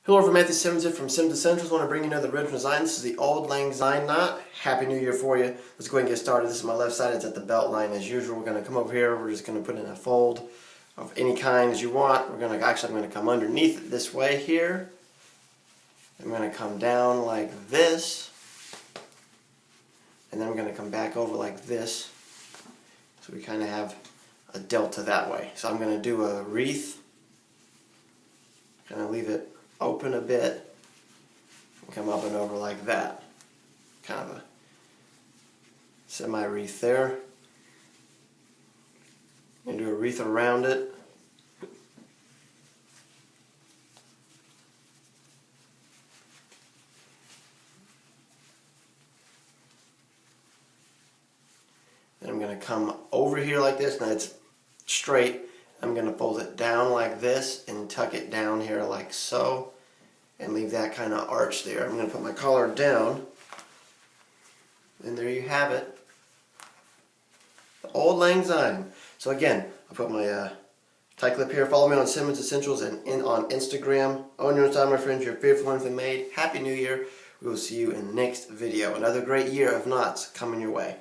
Hello everyone, Matthew Simmons here from SimmonsEssentials. I want to bring you another original design. This is the Auld Lang Syne knot. Happy New Year for you. Let's go ahead and get started. This is my left side. It's at the belt line as usual. We're going to come over here. We're just going to put in a fold of any kind as you want. I'm going to come underneath it this way here. I'm going to come down like this. And then we're going to come back over like this. So we kind of have a delta that way. So I'm going to do a wreath. Kind of leave it open a bit and come up and over like that. Kind of a semi-wreath there. And do a wreath around it. Then I'm going to come over here like this. Now it's straight. I'm going to fold it down like this and tuck it down here like so and leave that kind of arch there. I'm going to put my collar down and there you have it. The Auld Lang Syne. So again, I'll put my tie clip here. Follow me on SimmonsEssentials and on Instagram. Own your own style, my friends. You're fearful and made. Happy New Year. We will see you in the next video. Another great year of knots coming your way.